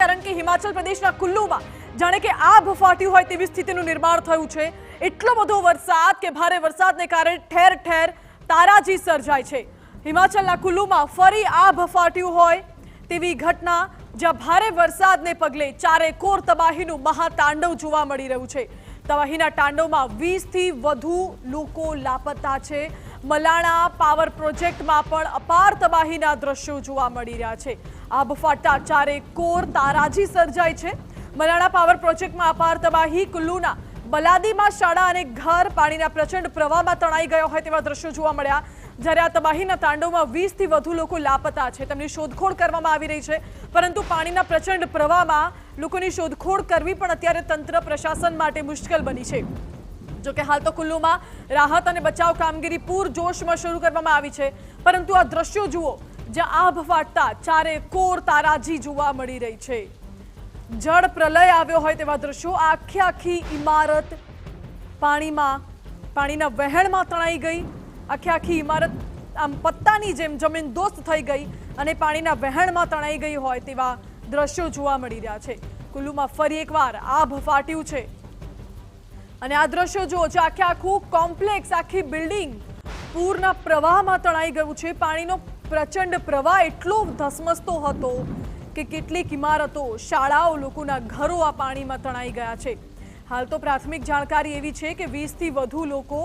કારણ કે હિમાચલ પ્રદેશના કુલ્લુમાં જાણે કે આભ ફાટ્યું હોય તેવી સ્થિતિનું નિર્માણ થયું છે। એટલો બધો વરસાદ કે ભારે વરસાદને કારણે ઠેર ઠેર તારાજી સર્જાય છે। હિમાચલના કુલ્લુમાં ફરી આભ ફાટ્યું હોય તેવી ઘટના, જ્યાં ભારે વરસાદને પગલે ચારેકોર તબાહીનું મહાતાંડવ જોવા મળી રહ્યું છે। તબાહીના તાંડવમાં 20 થી વધુ લોકો લાપતા છે। મલાણા પાવર પ્રોજેક્ટમાં પણ અપાર તબાહીના દ્રશ્યો જોવા મળી રહ્યા છે। આભ ફાટતા ચારેકોર તારાજી સર્જાય છે। મલાણા પાવર પ્રોજેક્ટમાં અપાર તબાહી, કુલ્લુના બલાદીમાં શાળા અને ઘર પાણીના પ્રચંડ પ્રવાહમાં તણાઈ ગયો હોય તેવા દ્રશ્યો જોવા મળ્યા। જ્યારે આ તબાહીના તાંડવમાં 20 થી વધુ લોકો લાપતા છે, તેમની શોધખોળ કરવામાં આવી રહી છે, પરંતુ પાણીના પ્રચંડ પ્રવાહમાં લોકોની શોધખોળ કરવી પણ અત્યારે તંત્ર પ્રશાસન માટે મુશ્કેલ બની છે। જો કે હાલ તો કુલ્લુમાં રાહત અને બચાવ કામગીરી પૂરજોશમાં શરૂ કરવામાં આવી છે, પરંતુ આ દ્રશ્યો જુઓ, જ્યાં આભ ફાટતા ચારેકોર તારાજી જોવા મળી રહી છે। જળ પ્રલય આવ્યો હોય તેવા દ્રશ્યો। આખી ઇમારત પાણીના વહેણમાં તણાઈ ગઈ। આખી ઇમારત આમ પત્તાની જેમ જમીનદોસ્ત થઈ ગઈ અને પાણીના વહેણમાં તણાઈ ગઈ હોય તેવા દ્રશ્યો જોવા મળી રહ્યા છે। કુલ્લુમાં ફરી એકવાર આભ ફાટ્યું છે અને આ દ્રશ્યો જુઓ, જે આખું કોમ્પ્લેક્સ, આખી બિલ્ડિંગ પૂરના પ્રવાહમાં તણાઈ ગયું છે। પાણીનો પ્રચંડ પ્રવાહ એટલો ધસમસતો હતો કે કેટલીક ઇમારતો, શાળાઓ, લોકોના ઘરો આ પાણીમાં તણાઈ ગયા છે। હાલ તો પ્રાથમિક જાણકારી એવી છે કે 20 થી વધુ લોકો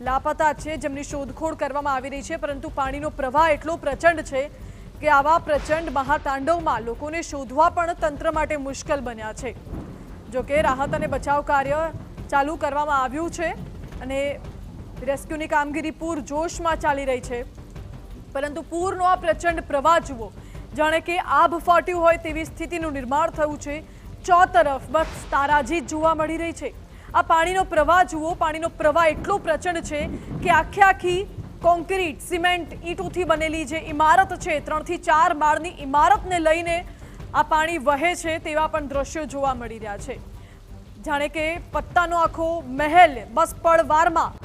લાપતા છે, જેમની શોધખોળ કરવામાં આવી રહી છે, પરંતુ પાણીનો પ્રવાહ એટલો પ્રચંડ છે કે આવા પ્રચંડ મહાતાંડવમાં લોકોને શોધવા પણ તંત્ર માટે મુશ્કેલ બન્યા છે। જો કે રાહત અને બચાવ કાર્ય ચાલુ કરવામાં આવ્યું છે અને રેસ્ક્યુની કામગીરી પૂરજોશમાં ચાલી રહી છે, પરંતુ પૂરનો આ પ્રચંડ પ્રવાહ જુઓ, જાણે કે આભ ફાટ્યું હોય તેવી સ્થિતિનું નિર્માણ થયું છે। ચોતરફ બસ તારાજી જોવા મળી રહી છે। આ પાણીનો પ્રવાહ જુઓ, પાણીનો પ્રવાહ એટલો પ્રચંડ છે કે આખી કોન્ક્રીટ, સિમેન્ટ, ઈંટોથી બનેલી જે ઇમારત છે, 3 થી 4 માળની ઇમારતને લઈને આ પાણી વહે છે તેવા પણ દ્રશ્યો જોવા મળી રહ્યા છે। જાણે કે પત્તાનો આખો મહેલ બસ પળવારમાં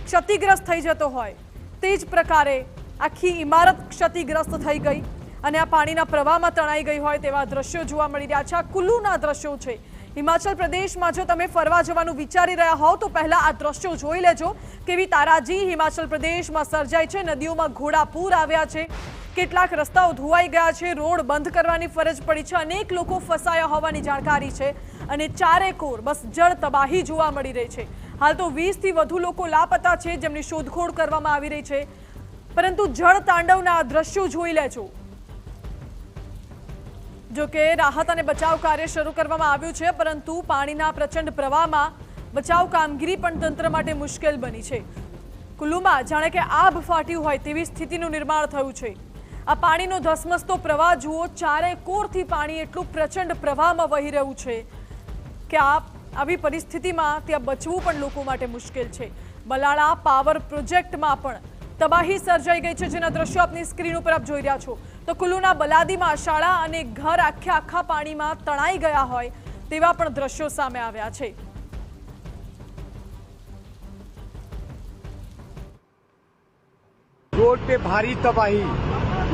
ક્ષતિગ્રસ્ત થઈ જતો હોય તે જ પ્રકારે આખી ઇમારત ક્ષતિગ્રસ્ત થઈ ગઈ અને આ પાણીના પ્રવાહમાં તણાઈ ગઈ હોય તેવા દ્રશ્યો જોવા મળી રહ્યા છે। આ કુલ્લુના દ્રશ્યો છે। હિમાચલ પ્રદેશમાં જો તમે ફરવા જવાનું વિચારી રહ્યા હોવ તો પહેલા આ દ્રશ્યો જોઈ લેજો, કેવી તારાજી હિમાચલ પ્રદેશમાં સર્જાય છે। નદીઓમાં ઘોડાપૂર આવ્યા છે, કેટલાક રસ્તાઓ ધોવાઈ ગયા છે, રોડ બંધ કરવાની ફરજ પડી છે, અનેક લોકો ફસાયા હોવાની જાણકારી છે અને ચારેકોર બસ જળ તબાહી જોવા મળી રહી છે। હાલ તો 20 થી વધુ લોકો લાપતા છે, જેમની શોધખોળ કરવામાં આવી રહી છે, પરંતુ જળ તાંડવના દ્રશ્યો જોઈ લેજો। જો કે રાહત અને બચાવ કાર્ય શરૂ કરવામાં આવ્યું છે, પરંતુ પાણીના પ્રચંડ પ્રવાહમાં બચાવ કામગીરી પણ તંત્ર માટે મુશ્કેલ બની છે। કુલ્લુમાં જાણે કે આભ ફાટ્યું હોય તેવી સ્થિતિનું નિર્માણ થયું છે। આ પાણીનો ધસમસતો પ્રવાહ જુઓ, ચારેકોરથી પાણી એટલું પ્રચંડ પ્રવાહમાં વહી રહ્યું છે કે આવી પરિસ્થિતિમાં ત્યાં બચવું પણ લોકો માટે મુશ્કેલ છે। મલાણા પાવર પ્રોજેક્ટમાં પણ તબાહી સર્જાઈ ગઈ છે, જેના દ્રશ્યો આપની સ્ક્રીન ઉપર આપ જોઈ રહ્યા છો। તો કુલ્લુના બલાદીમાં શાળા અને ઘર આખા પાણીમાં તણાઈ ગયા હોય તેવા પણ દ્રશ્યો સામે આવ્યા છે। रोड पे भारी तबाही,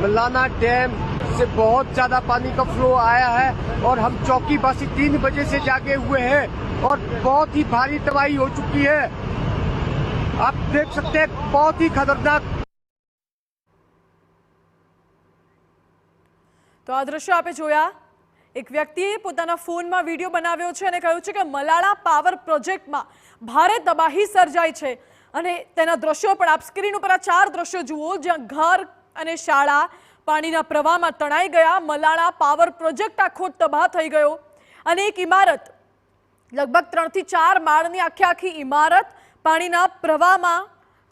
मलाना डैम से बहुत ज्यादा पानी का फ्लो आया है और हम चौकीबासी 3 बजे से जागे हुए हैं और बहुत ही भारी तबाही हो चुकी है। आप देख सकते हैं, बहुत ही खतरनाक। તો આ દ્રશ્યો આપે જોયા। એક વ્યક્તિએ પોતાના ફોનમાં વિડીયો બનાવ્યો છે અને કહ્યું છે કે મલાણા પાવર પ્રોજેક્ટમાં ભારે તબાહી સર્જાઈ છે અને તેના દ્રશ્યો પણ આપ સ્ક્રીન ઉપર આ 4 દ્રશ્યો જુઓ, જ્યાં ઘર અને શાળા પાણીના પ્રવાહમાં તણાઈ ગયા। મલાણા પાવર પ્રોજેક્ટ આખો તબાહ થઈ ગયો અને એક ઇમારત લગભગ 3 થી 4 માળની આખી ઇમારત પાણીના પ્રવાહમાં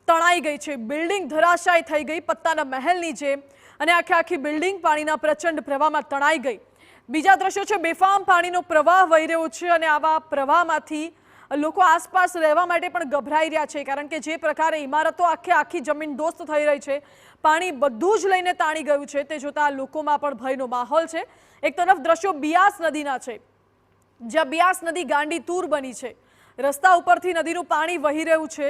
તણાઈ ગઈ છે। બિલ્ડિંગ ધરાશાયી થઈ ગઈ, પત્તાના મહેલની જેમ, અને આખી બિલ્ડિંગ પાણીના પ્રચંડ પ્રવાહમાં તણાઈ ગઈ। બીજા દ્રશ્યો છે, બેફામ પાણીનો પ્રવાહ વહી રહ્યો છે અને આવા પ્રવાહમાંથી લોકો આસપાસ રહેવા માટે પણ ગભરાઈ રહ્યા છે, કારણ કે જે પ્રકારે ઇમારતો આખી જમીનદોસ્ત થઈ રહી છે, પાણી બધું જ લઈને તાણી ગયું છે, તે જોતા લોકોમાં પણ ભયનો માહોલ છે। એક તરફ દ્રશ્યો બિયાસ નદીના છે, જ્યાં બિયાસ નદી ગાંડી તૂર બની છે। રસ્તા ઉપરથી નદીનું પાણી વહી રહ્યું છે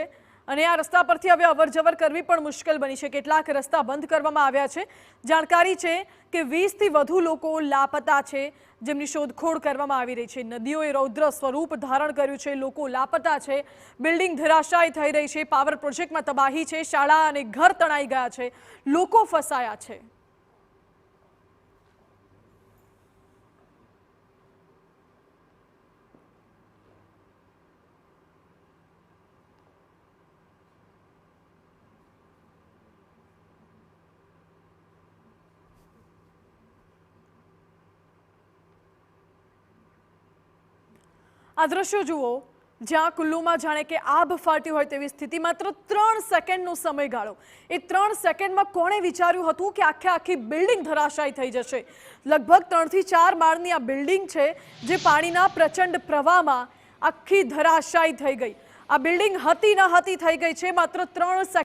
અને આ રસ્તા પરથી હવે અવરજવર કરવી પણ મુશ્કેલ બની છે। કેટલાક રસ્તા બંધ કરવામાં આવ્યા છે। જાણકારી છે કે 20થી વધુ લોકો લાપતા છે, જેમની શોધખોળ કરવામાં આવી રહી છે। નદીઓએ રૌદ્ર સ્વરૂપ ધારણ કર્યું છે, લોકો લાપતા છે, બિલ્ડિંગ ધરાશાયી થઈ રહી છે, પાવર પ્રોજેક્ટમાં તબાહી છે, શાળા અને ઘર તણાઈ ગયા છે, લોકો ફસાયા છે। આ દ્રશ્યો જુઓ, જ્યાં કુલ્લુમાં જાણે કે આભ ફાટ્યું હોય તેવી સ્થિતિ। માત્ર 3 સેકન્ડનો સમયગાળો, એ 3 સેકન્ડમાં કોણે વિચાર્યું હતું કે આખી બિલ્ડિંગ ધરાશાયી થઈ જશે। લગભગ 3 થી 4 માળની આ બિલ્ડિંગ છે, જે પાણીના પ્રચંડ પ્રવાહમાં આખી ધરાશાયી થઈ ગઈ। આ બિલ્ડિંગ હતી ન હતી થઈ ગઈ છે માત્ર 3 સેકન્ડ